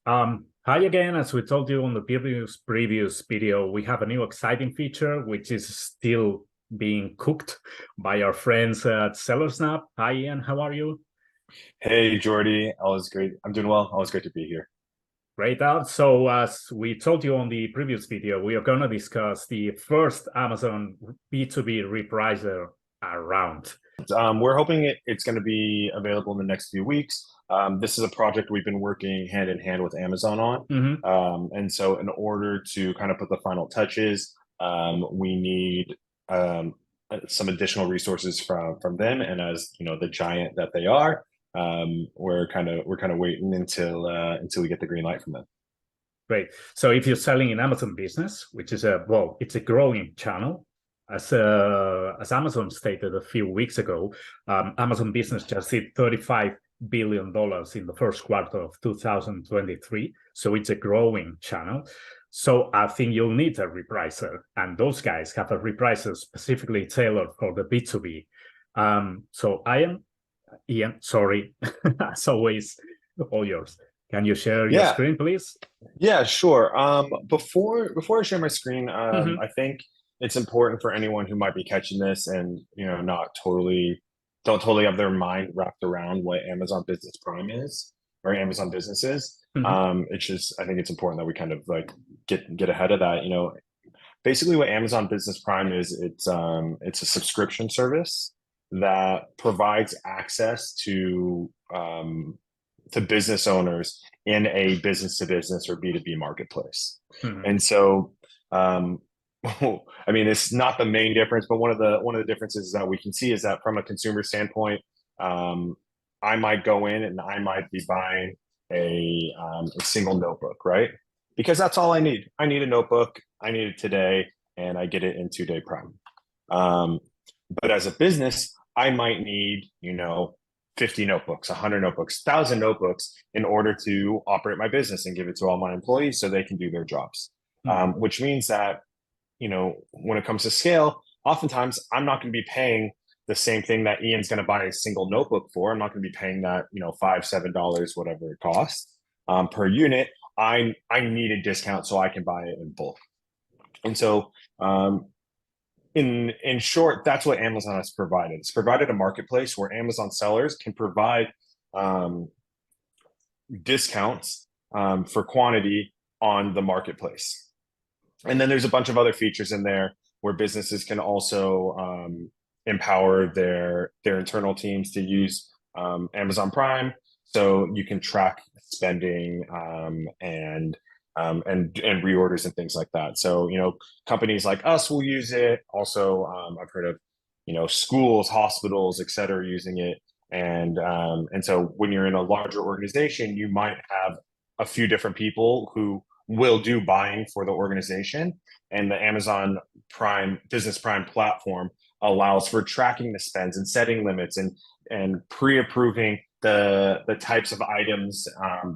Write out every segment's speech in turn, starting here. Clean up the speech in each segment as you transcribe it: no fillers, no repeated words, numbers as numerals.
Hi again. As we told you on the previous video, we have a new exciting feature which is still being cooked by our friends at SellerSnap. Hi Ian, how are you? Hey Jordy, always great. I'm doing well. Always great to be here. Great out. So as we told you on the previous video, we are going to discuss the first Amazon B2B repricer around. We're hoping it's going to be available in the next few weeks. This is a project we've been working hand in hand with Amazon on. Mm-hmm. And so in order to kind of put the final touches, we need some additional resources from them. And as you know, the giant that they are, we're kind of waiting until we get the green light from them. Great. So if you're selling in Amazon Business, which is it's a growing channel, as Amazon stated a few weeks ago, Amazon Business just hit $35 billion in the first quarter of 2023. So it's a growing channel. So I think you'll need a repricer, and those guys have a repricer specifically tailored for the B2B. So Ian, sorry, as always, all yours. Can you share your Yeah, screen, please? yeah, sure. Before I share my screen, Mm-hmm. I think it's important for anyone who might be catching this and not totally don't totally have their mind wrapped around what Amazon Business Prime is or Amazon Business is. Mm-hmm. It's just I think it's important that we kind of like get ahead of that. Basically what Amazon Business Prime is, it's a subscription service that provides access to business owners in a business to business or B2B marketplace. Mm-hmm. And so, I mean, it's not the main difference, but one of the differences that we can see is that from a consumer standpoint, um, I might go in and I might be buying a single notebook, right? Because that's all I need. I need a notebook. I need it today, and I get it in 2-day prime. Um, but as a business, I might need, 50 notebooks, 100 notebooks, 1,000 notebooks in order to operate my business and give it to all my employees so they can do their jobs. Mm-hmm. Which means that, when it comes to scale, oftentimes I'm not going to be paying the same thing that Ian's going to buy a single notebook for. I'm not going to be paying that, $5, $7, whatever it costs per unit. I need a discount so I can buy it in bulk. And so in short, that's what Amazon has provided. It's provided a marketplace where Amazon sellers can provide um, discounts for quantity on the marketplace. And then there's a bunch of other features in there where businesses can also empower their internal teams to use Amazon Prime, so you can track spending and reorders and things like that. So companies like us will use it. Also, I've heard of schools, hospitals, et cetera, using it. And so when you're in a larger organization, you might have a few different people who will do buying for the organization. And the Amazon Prime Business Prime platform allows for tracking the spends and setting limits and pre-approving the types of items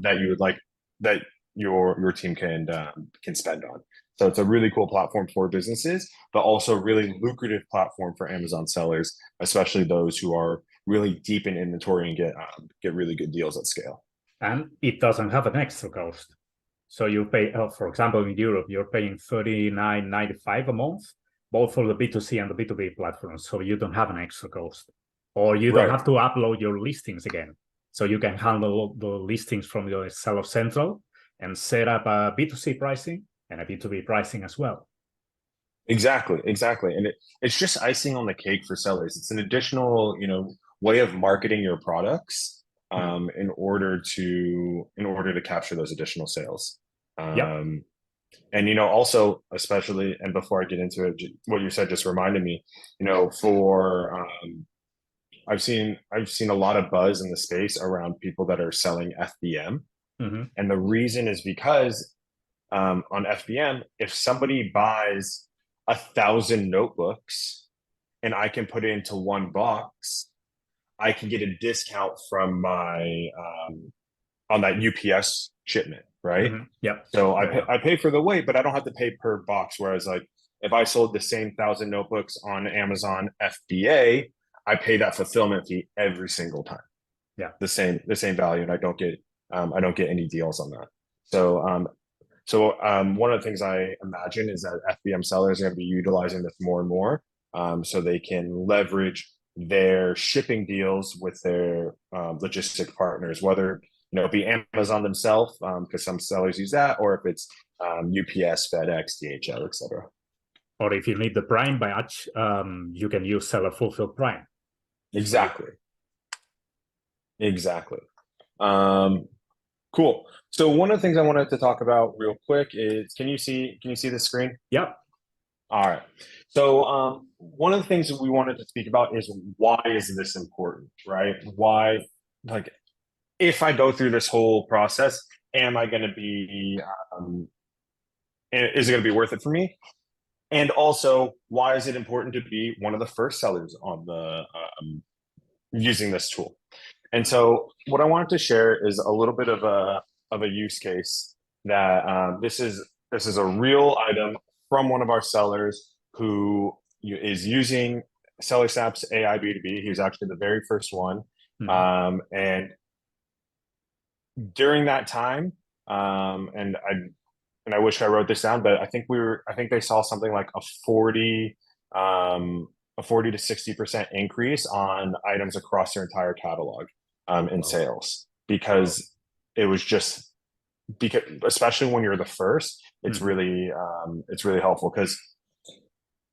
that you would like that your team can spend on. So it's a really cool platform for businesses, but also a really lucrative platform for Amazon sellers, especially those who are really deep in inventory and get really good deals at scale. And it doesn't have an extra cost. So you pay, for example, in Europe, you're paying $39.95 a month, both for the B2C and the B2B platforms. So you don't have an extra cost, or you don't Right. have to upload your listings again. So you can handle the listings from your Seller Central and set up a B2C pricing and a B2B pricing as well. Exactly. And it's just icing on the cake for sellers. It's an additional, way of marketing your products Hmm. in order to capture those additional sales. Yep. And also, especially, and before I get into it, what you said just reminded me, for I've seen a lot of buzz in the space around people that are selling FBM. Mm-hmm. And the reason is because on FBM, if somebody buys 1,000 notebooks and I can put it into one box, I can get a discount from my on that UPS shipment, right? Mm-hmm. Yep. So I Yeah, pay, yeah. I pay for the weight, but I don't have to pay per box. Whereas like if I sold the same 1,000 notebooks on Amazon FBA, I pay that fulfillment fee every single time, Yeah. the same value, and I don't get any deals on that. So one of the things I imagine is that FBM sellers are going to be utilizing this more and more, so they can leverage their shipping deals with their logistic partners, whether it be Amazon themselves, because some sellers use that, or if it's UPS, FedEx, DHL, etc. Or if you need the Prime batch, you can use seller fulfilled Prime. Exactly. Exactly. Cool. So one of the things I wanted to talk about real quick is, can you see the screen? Yep. All right. So one of the things that we wanted to speak about is, why is this important, right? Why, like, if I go through this whole process, am I going to be, is it going to be worth it for me? And also, why is it important to be one of the first sellers on the using this tool? And so what I wanted to share is a little bit of a use case that this is a real item from one of our sellers who is using SellerSnap's AI B2B. He was actually the very first one. And during that time, and I wish I wrote this down, but I think they saw something like a 40 to 60% increase on items across their entire catalog in sales, because it was just, because especially when you're the first, it's really helpful, because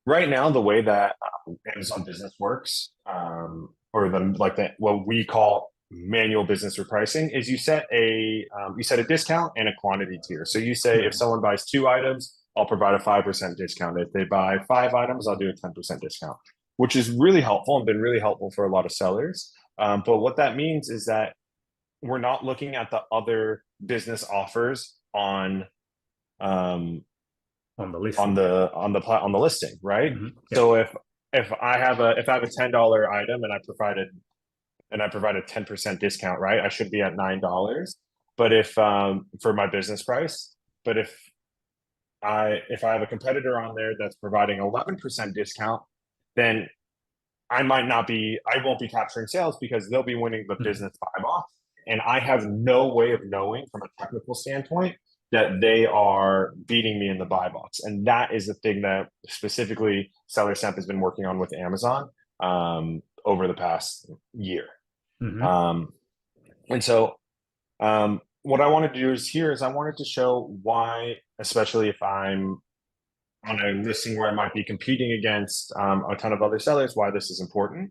right now the way that Amazon Business works, or what we call manual business repricing, is you set a discount and a quantity tier. So you say, if someone buys 2 items, I'll provide a 5% discount. If they buy 5 items, I'll do a 10% discount, which is really helpful and been really helpful for a lot of sellers. But what that means is that we're not looking at the other business offers on the list, on the listing, right? Yeah. So if I have a $10 item and I provide a 10% discount, right, I should be at $9. But if for my business price, but if I have a competitor on there that's providing 11% discount, then I won't be capturing sales, because they'll be winning the business buy box. And I have no way of knowing from a technical standpoint that they are beating me in the buy box. And that is the thing that specifically SellerSnap has been working on with Amazon over the past year. And so what I wanted to do is I wanted to show why, especially if I'm on a listing where I might be competing against a ton of other sellers, why this is important.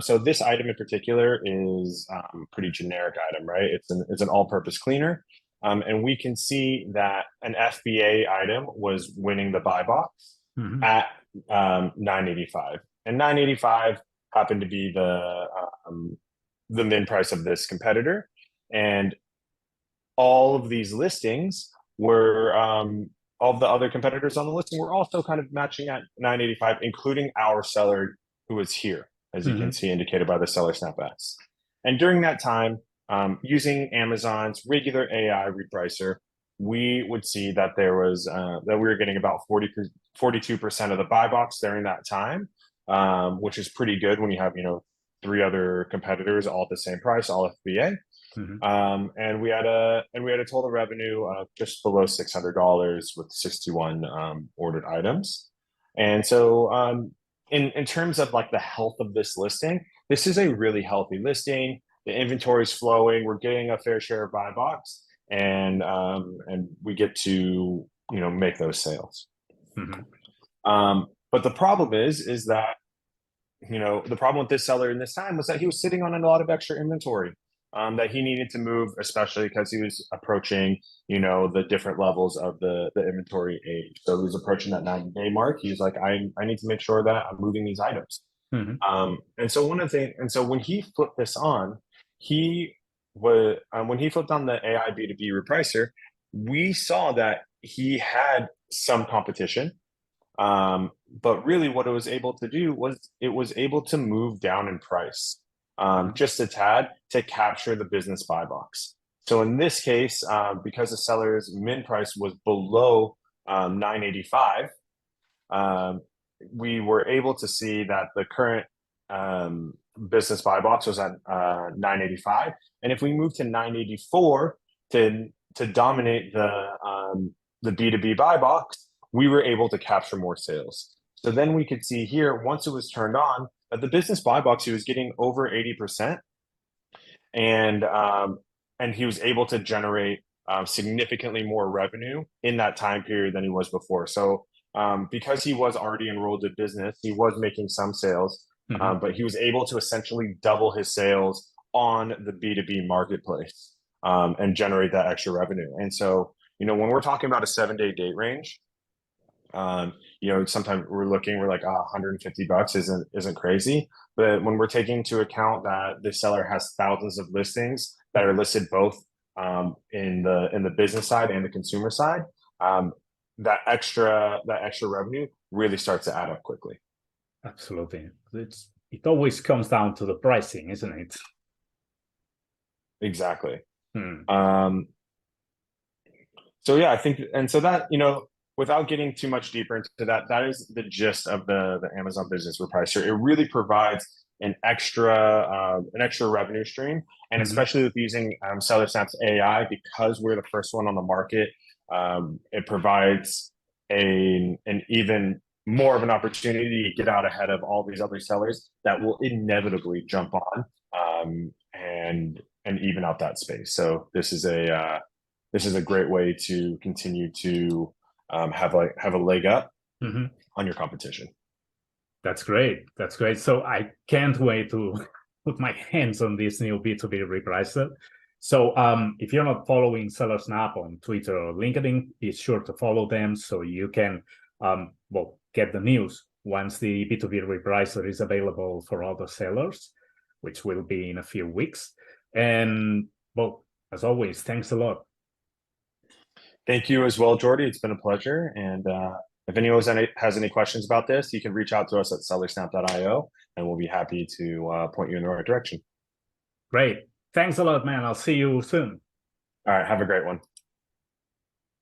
So this item in particular is pretty generic item, right? It's an all-purpose cleaner. And we can see that an FBA item was winning the buy box at $9.85. And $9.85 happened to be the min price of this competitor. And all of these listings were, all of the other competitors on the listing were also kind of matching at $9.85, including our seller, who was here, as you can see indicated by the SellerSnap S. And during that time, using Amazon's regular AI repricer, we would see that there was that we were getting about 42% of the buy box during that time, which is pretty good when you have 3 other competitors all at the same price, all FBA. And we had a total revenue of just below $600 with 61 ordered items. And so in terms of like the health of this listing, this is a really healthy listing. The inventory is flowing. We're getting a fair share of buy box, and we get to make those sales. But the problem is that the problem with this seller in this time was that he was sitting on a lot of extra inventory that he needed to move, especially because he was approaching the different levels of the inventory age. So he was approaching that 90-day mark. He was like, I need to make sure that I'm moving these items. And so when he flipped this on, when he flipped on the AI B2B repricer, we saw that he had some competition. But really what it was able to do was it was able to move down in price just a tad to capture the business buy box. So in this case, because the seller's min price was below $9.85, we were able to see that the current business buy box was at $9.85. And if we move to $9.84, to dominate the B2B buy box, we were able to capture more sales. So then we could see here, once it was turned on, that the business buy box, he was getting over 80%, and he was able to generate significantly more revenue in that time period than he was before. So because he was already enrolled in business, he was making some sales, but he was able to essentially double his sales on the B2B marketplace and generate that extra revenue. And so, when we're talking about a 7-day date range, sometimes we're like, $150 isn't crazy. But when we're taking into account that the seller has thousands of listings that are listed both in the business side and the consumer side, that extra revenue really starts to add up quickly. Absolutely. It always comes down to the pricing, isn't it? Exactly. So yeah, I think, and so that, without getting too much deeper into that, that is the gist of the Amazon Business Repricer. It really provides an extra revenue stream, and especially with using SellerSnap's AI, because we're the first one on the market, it provides an even more of an opportunity to get out ahead of all these other sellers that will inevitably jump on and even out that space. So this is a great way to continue to have a leg up on your competition. That's great. That's great. So I can't wait to put my hands on this new B2B repricer. So if you're not following SellerSnap on Twitter or LinkedIn, be sure to follow them so you can get the news once the B2B repricer is available for other sellers, which will be in a few weeks. And as always, thanks a lot. Thank you as well, Jordy. It's been a pleasure. And if anyone has any questions about this, you can reach out to us at sellersnap.io, and we'll be happy to point you in the right direction. Great. Thanks a lot, man. I'll see you soon. All right. Have a great one.